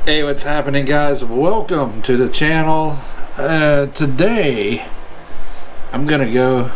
Hey, what's happening, guys? Welcome to the channel. Today I'm gonna go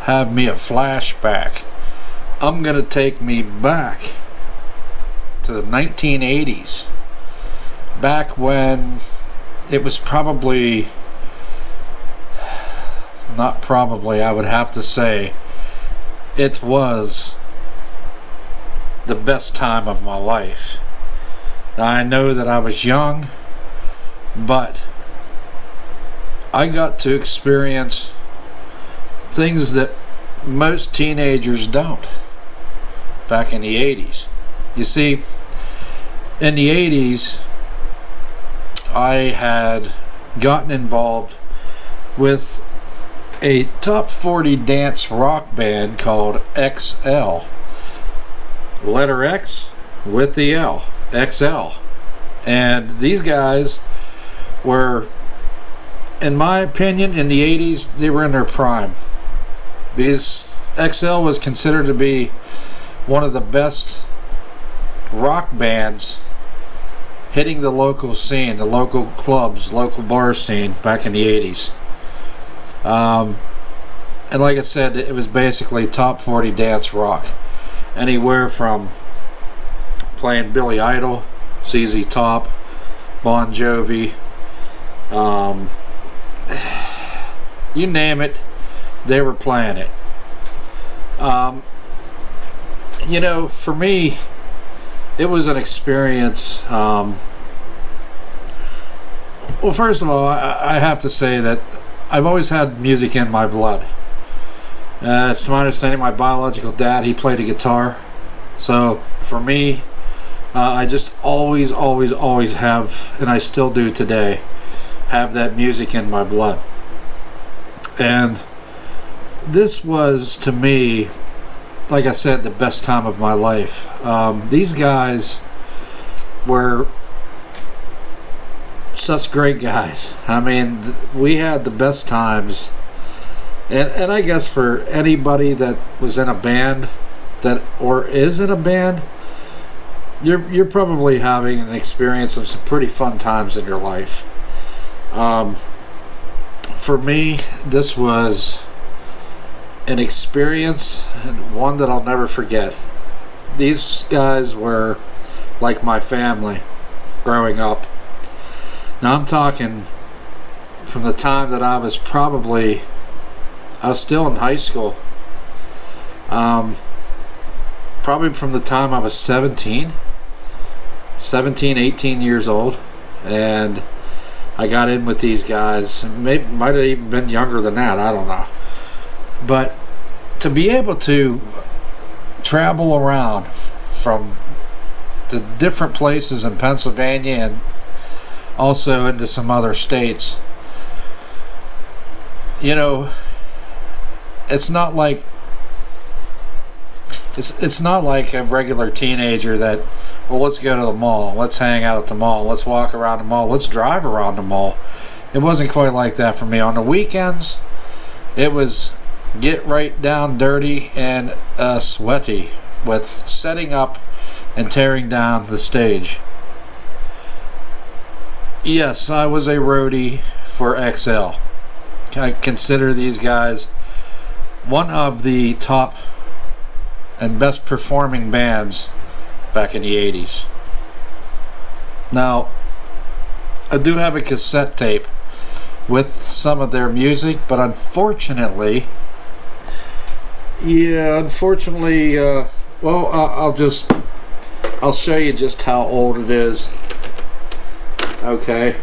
have me a flashback. I'm gonna take me back to the 1980s, back when it was probably, not probably, I would have to say it was the best time of my life. I know that I was young, but I got to experience things that most teenagers don't back in the 80s. You see, in the 80s, I had gotten involved with a top 40 dance rock band called XL. Letter X with the L. XL. And these guys were, in my opinion, in the 80s, they were in their prime. XL was considered to be one of the best rock bands hitting the local scene, the local clubs, local bar scene back in the 80s. And like I said, it was basically top 40 dance rock. Anywhere from playing Billy Idol, ZZ Top, Bon Jovi, you name it, they were playing it. You know, for me, it was an experience. Well, first of all, I have to say that I've always had music in my blood. It's to my understanding, my biological dad, he played a guitar. So for me, I just always have, and I still do today, have that music in my blood. And this was, to me, like I said, the best time of my life. These guys were such great guys. I mean, we had the best times. And I guess for anybody that was in a band or is in a band, you're probably having an experience of some pretty fun times in your life. For me, this was an experience, and one that I'll never forget. These guys were like my family growing up. Now I'm talking from the time that I was still in high school. Probably from the time I was 17, 18 years old, and I got in with these guys. Maybe might have even been younger than that, I don't know. But to be able to travel around from the different places in Pennsylvania and also into some other states, you know, it's not like a regular teenager that, well, let's go to the mall, let's hang out at the mall, let's walk around the mall, let's drive around the mall. It wasn't quite like that for me. On the weekends, it was get right down dirty and sweaty with setting up and tearing down the stage. Yes, I was a roadie for XL. I consider these guys one of the top and best performing bands back in the 80s. Now, I do have a cassette tape with some of their music, but unfortunately, well, I'll show you just how old it is. Okay.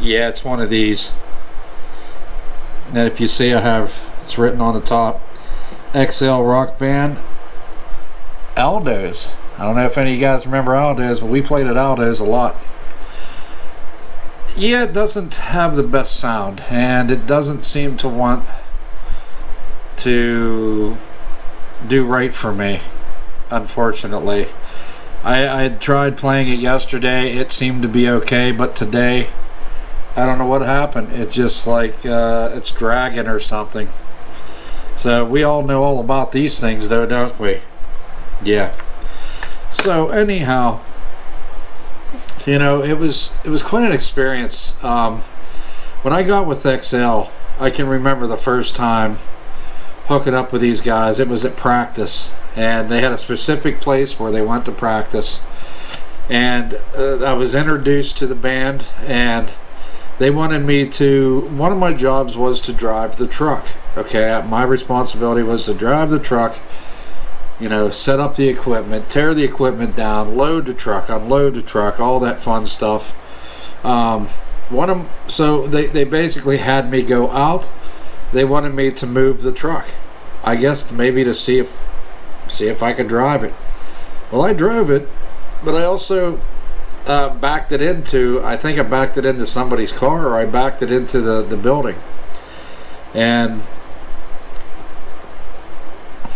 Yeah, it's one of these. And if you see, it's written on the top, XL Rock Band, Aldo's. I don't know if any of you guys remember Aldo's, but we played at Aldo's a lot. Yeah, it doesn't have the best sound, and it doesn't seem to want to do right for me, unfortunately. I tried playing it yesterday. It seemed to be okay, but today, I don't know what happened. It's just like it's dragging or something. So we all know all about these things though, don't we? Yeah. So anyhow, you know, it was quite an experience. When I got with XL, I can remember the first time hooking up with these guys. It was at practice, and they had a specific place where they went to practice, and I was introduced to the band, and they wanted me to, one of my jobs was to drive the truck. Okay, my responsibility was to drive the truck, you know, set up the equipment, tear the equipment down, load the truck, unload the truck, all that fun stuff. So they basically had me go out. They wanted me to move the truck, I guess maybe to see if I could drive it. Well, I drove it, but I also backed it into, I think I backed it into somebody's car, or I backed it into the building. And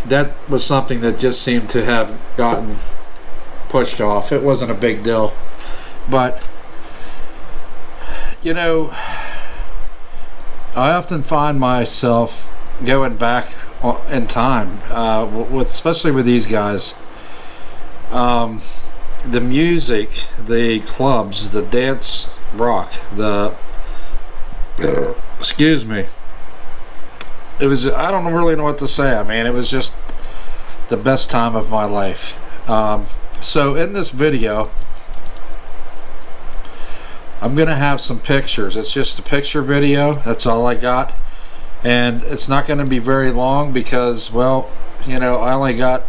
that was something that just seemed to have gotten pushed off. It wasn't a big deal. But, you know, I often find myself going back in time, especially with these guys. The music, the clubs, the dance rock, excuse me. It was, I don't really know what to say. I mean, it was just the best time of my life. So in this video, I'm going to have some pictures. It's just a picture video. That's all I got. And it's not going to be very long because, well, you know, I only got,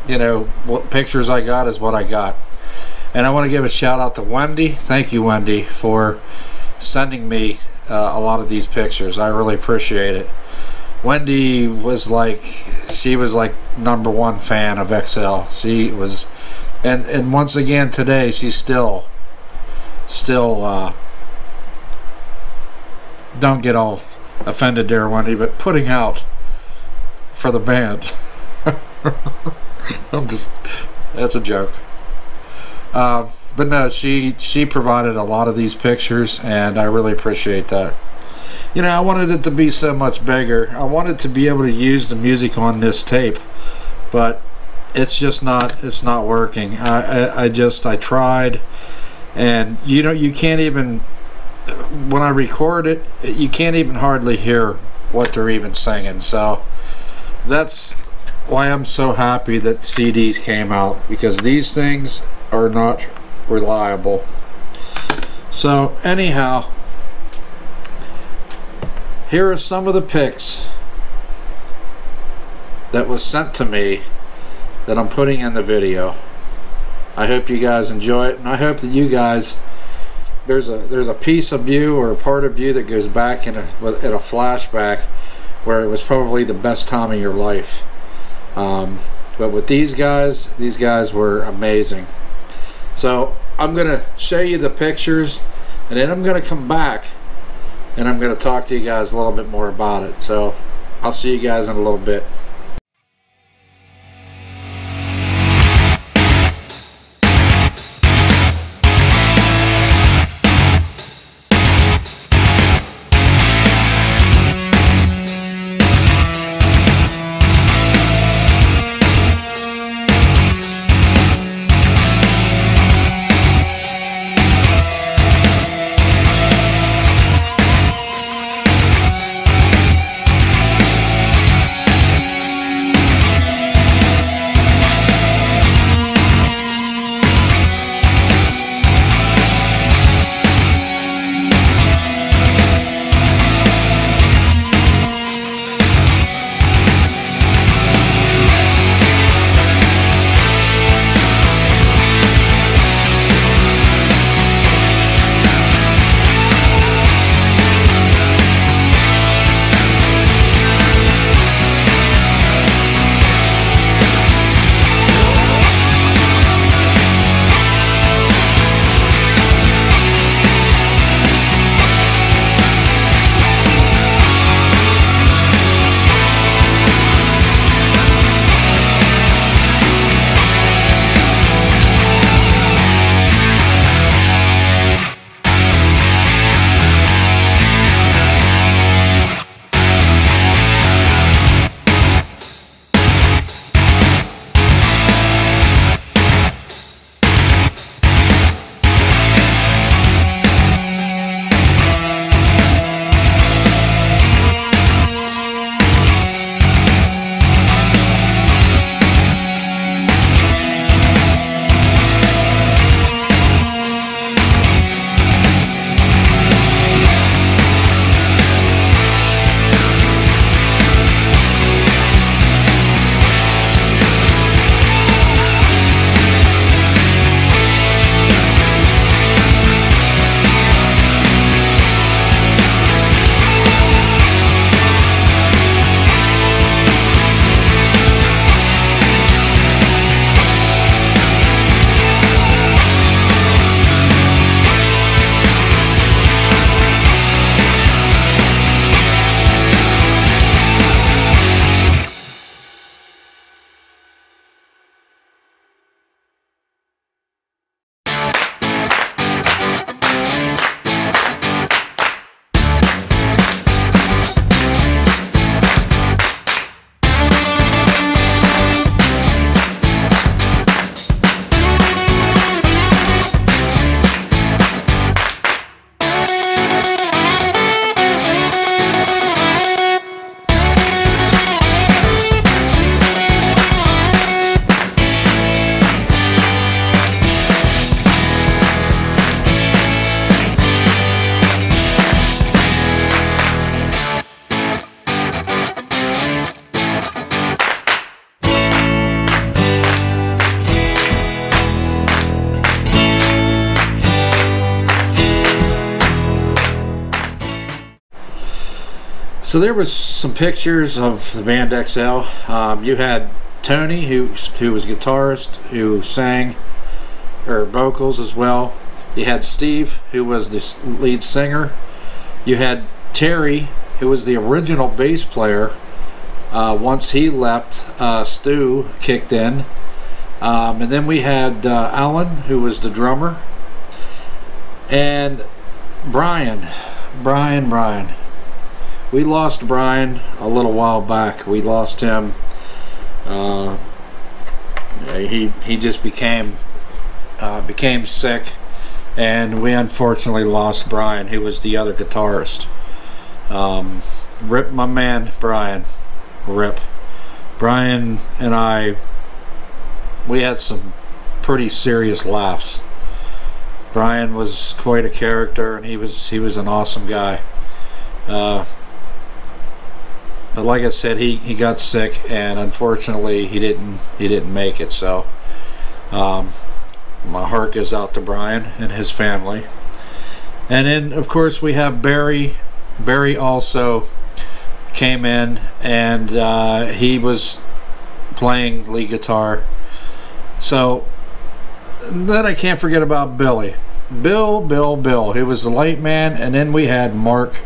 you know, what pictures I got is what I got. And I want to give a shout out to Wendy. Thank you, Wendy, for sending me a lot of these pictures. I really appreciate it. Wendy was like, she was like #1 fan of XL. She was, and once again today, she's still don't get all offended there, Wendy, but putting out for the band. I'm just, that's a joke. But no, she provided a lot of these pictures, and I really appreciate that. You know, I wanted it to be so much bigger. I wanted to be able to use the music on this tape, but it's just not, it's not working. I tried, and you know, you can't even, when I record it, you can't even hardly hear what they're even singing. So that's why I'm so happy that CDs came out, because these things are not reliable. So anyhow, here are some of the pics that was sent to me that I'm putting in the video. I hope you guys enjoy it, and I hope that you guys, there's a piece of you or a part of you that goes back in a flashback where it was probably the best time of your life. But with these guys were amazing. So I'm going to show you the pictures, and then I'm going to come back and I'm going to talk to you guys a little bit more about it. So I'll see you guys in a little bit. So there was some pictures of the band XL. You had Tony, who was guitarist, who sang or vocals as well. You had Steve, who was the lead singer. You had Terry, who was the original bass player. Once he left, Stu kicked in. And then we had Alan, who was the drummer. And Brian. We lost Brian a little while back. We lost him. He just became sick, and we unfortunately lost Brian, who was the other guitarist. Rip, my man, Brian. Rip. Brian and we had some pretty serious laughs. Brian was quite a character, and he was an awesome guy. But like I said, he got sick, and unfortunately he didn't make it. So my heart goes out to Brian and his family. And then of course we have Barry. Barry also came in, and he was playing lead guitar. So then I can't forget about Billy. Bill, who was the light man, and then we had Mark,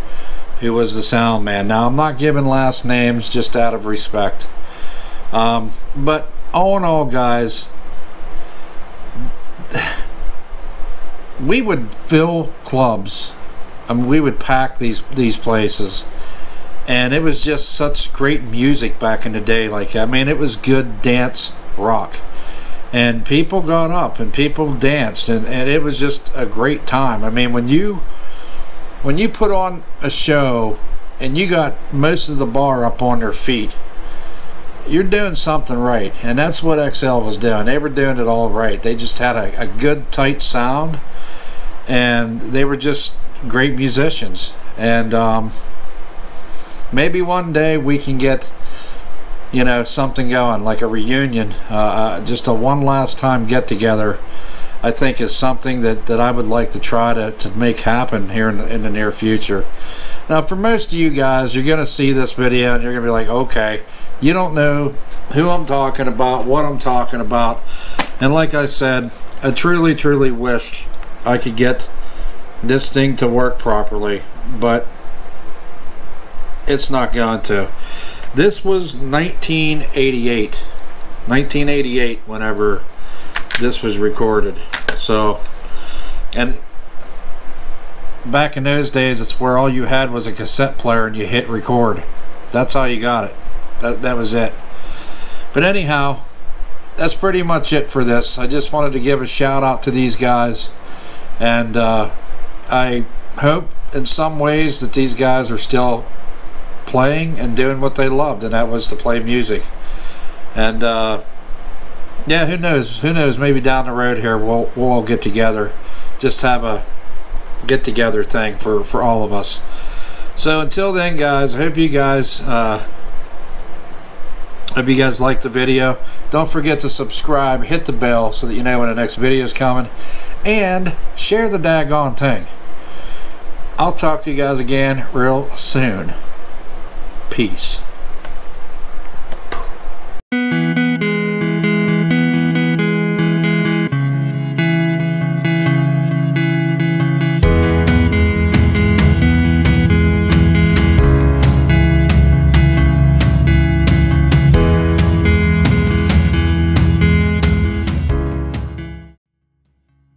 who was the sound man. Now I'm not giving last names just out of respect. But all in all, guys, we would fill clubs. I mean, we would pack these places, and it was just such great music back in the day. Like, I mean, it was good dance rock, and people got up and people danced, and it was just a great time. I mean, when you put on a show and you got most of the bar up on their feet, you're doing something right. And that's what XL was doing. They were doing it all right. They just had a good tight sound, and they were just great musicians. And maybe one day we can get, you know, something going, like a reunion, just a one last time get together. I think is something that I would like to try to make happen here in the near future. Now, for most of you guys, you're going to see this video and you're going to be like, okay, you don't know who I'm talking about, what I'm talking about. And like I said, I truly wished I could get this thing to work properly, but it's not going to. This was 1988 whenever this was recorded. So, and back in those days, it's where all you had was a cassette player and you hit record. That's how you got it. That was it. But anyhow, that's pretty much it for this. I just wanted to give a shout out to these guys, and I hope in some ways that these guys are still playing and doing what they loved, and that was to play music. And yeah, who knows, maybe down the road here we'll all get together, just have a get together thing for all of us. So until then, guys, I hope you guys liked the video. Don't forget to subscribe, hit the bell so that you know when the next video is coming, and share the daggone thing. I'll talk to you guys again real soon. Peace.